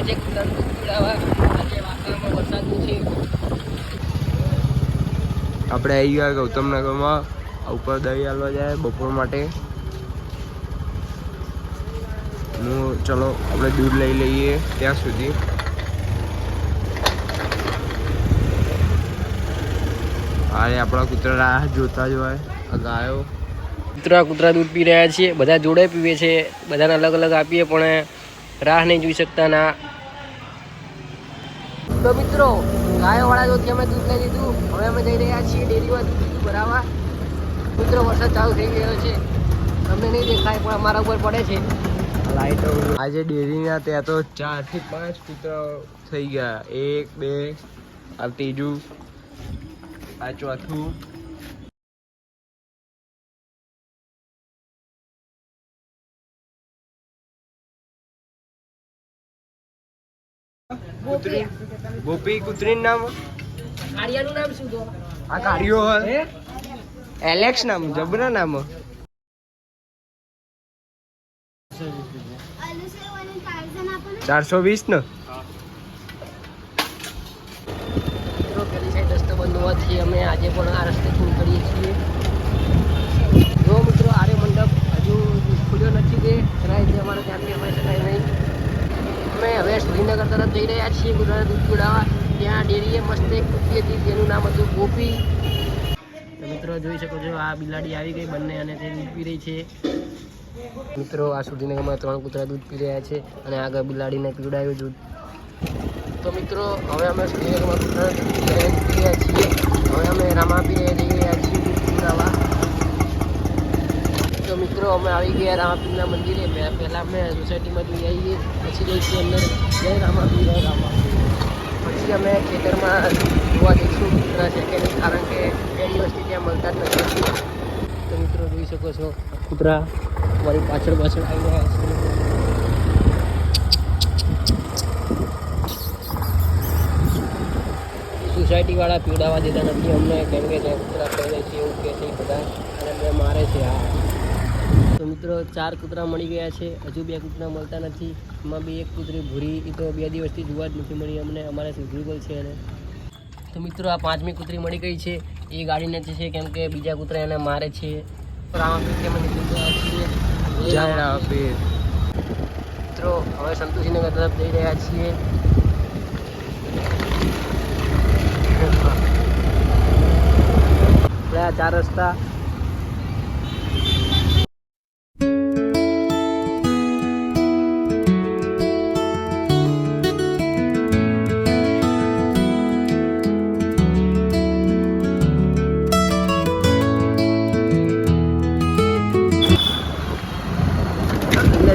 રહ્યા છે કૂતરાનું દૂધ પીવડાવવા. આજે વાતાવરણમાં વરસાદનું છે. આપણે આવી ગયા ગૌતમનગરમાં. ઉપર દહીં હાલવા જાય બપોર માટે. ચલો આપણે દૂધ લઈ લઈએ ત્યાં સુધી. અરે આપણા કૂતરા રાહ જોતા જ હોય. ગાયો કૂતરા દૂધ પી રહ્યા છીએ. બધા જોડે પીવે છે. બધાને અલગ અલગ આપીએ પણ રાહ નહીં જોઈ શકતા ના. તો મિત્રો ગાયોવાળા જોથી અમે દૂધ લઈ લીધું. હવે અમે જઈ રહ્યા છીએ ડેરીમાં દૂધ ભરાવવા. મિત્રો વરસાદ ચાલુ થઈ ગયો છે. તમને નહીં દેખાય પણ અમારા ઉપર પડે છે લાઈટો. આજે ડેરીના ત્યાં તો 4 થી 5 કૂતરા થઈ ગયા. 1 2 આ ત્રીજું આ ચોથું. ગોપી કૂતરીનું નામ કાળિયાનું નામ શું તો? આ કાળિયો હોય. એલેક્સ નામ જબરા નામ. 420 ને મિત્રો પેલી સાઈડ રસ્તો બંધ હોવાથી અમે આજે પણ આ રસ્તેથી નીકળીએ છીએ. જો મિત્રો આર્ય મંડપ હજુ ખુલ્યો નથી તે એના લીધે અમારે ત્યાંથી અમારી શકાય નહીં. અમે હવે શ્રીનગર તરફ જઈ રહ્યા છીએ કૂતરાને દૂધ પીવડાવવા. ત્યાં ડેરીએ મસ્ત એક કૂતરી હતી જેનું નામ હતું ગોપી. તો મિત્રો જોઈ શકો છો આ બિલાડી આવી ગઈ બંને અને તે દૂધ પી રહી છે. મિત્રો આ શ્રીનગરમાં 3 કૂતરા દૂધ પી રહ્યા છે અને આગળ બિલાડીને પીવડાવ્યું દૂધ. તો મિત્રો હવે અમે શ્રીનગરમાં કૂતરાને દૂધ પી રહ્યા છીએ. હવે અમે રામાપીરે જઈ રહ્યા છીએ દૂધ પીવડાવવા. તો મિત્રો અમે આવી ગયા રામાપીરના મંદિરે. પહેલાં અમે સોસાયટીમાં જોઈ આવીએ પછી જઈશું અંદર. જય રામાપીર જય રામાપીર. પછી અમે ખેતરમાં જોવા જઈશું કૂતરા છે કે નહીં, કારણ કે 2 દિવસથી ત્યાં મળતા જ નથી. તો મિત્રો જોઈ શકો છો કૂતરા મારી પાછળ આવી રહ્યા છે. સોસાયટીવાળા પીવડાવવા દેતા નથી અમને, કેમ કે ત્યાં કૂતરા પહેરે છે એવું કહે છે બધા અને બે મારે છે. હા તો મિત્રો 4 કૂતરા મળી ગયા છે. હજુ 2 કૂતરા મળતા નથી. એમાં બી એક કૂતરી ભૂરી એ તો 2 દિવસથી જોવા જ નથી મળી અમને. અમારે સુધરીગલ છે એને. તો મિત્રો આ 5મી કૂતરી મળી ગઈ છે. એ ગાડી નથી છે કેમ કે બીજા કૂતરા એને મારે છે. રામાપીર અમે નીકળી ગયા છીએ. જય રામાપીર. મિત્રો હવે સંતોષીનગર તરફ જઈ રહ્યા છીએ. આપણે આ 4 રસ્તા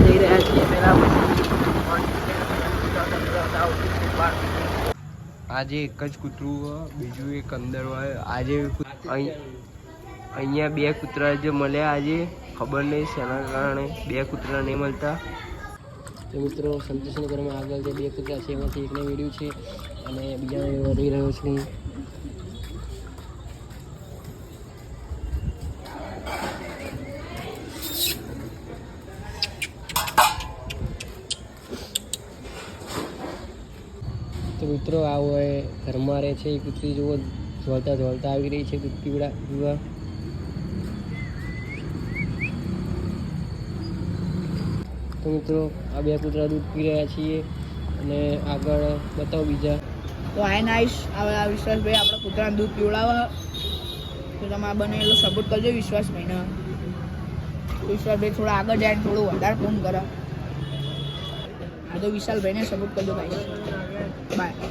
જઈ રહ્યા છીએ. આજે એક જ કૂતરું હોય, બીજું એક અંદર હોય. આજે અહીંયા 2 કૂતરા જે મળ્યા આજે, ખબર નહીં શેના કારણે 2 કૂતરા નહીં મળતા. તો મિત્રો સંતોષનગરમાં આગળ જે 2 કૂતરા છે એમાંથી એકને વેડ્યું છે અને બીજાને વળી રહ્યો છું. તો મિત્રો આ હોય ઘરમાં રહે છે એ કૂતરી જુઓ ઝોલતા આવી રહી છે દૂધ પીવા. તો મિત્રો આ 2 કૂતરા દૂધ પી રહ્યા છીએ અને આગળ બતાવો બીજા. તો આવીશ આ વિશ્વાસભાઈ આપણે કૂતરાને દૂધ પીવડાવવા. તો તમે આ બને એટલો સપોર્ટ કરજો વિશ્વાસભાઈને. વિશ્વાસભાઈ થોડા આગળ જાય થોડું વધારે ફોન કરે. આ તો વિશાલભાઈને સપોર્ટ કરજો ભાઈ. બાય.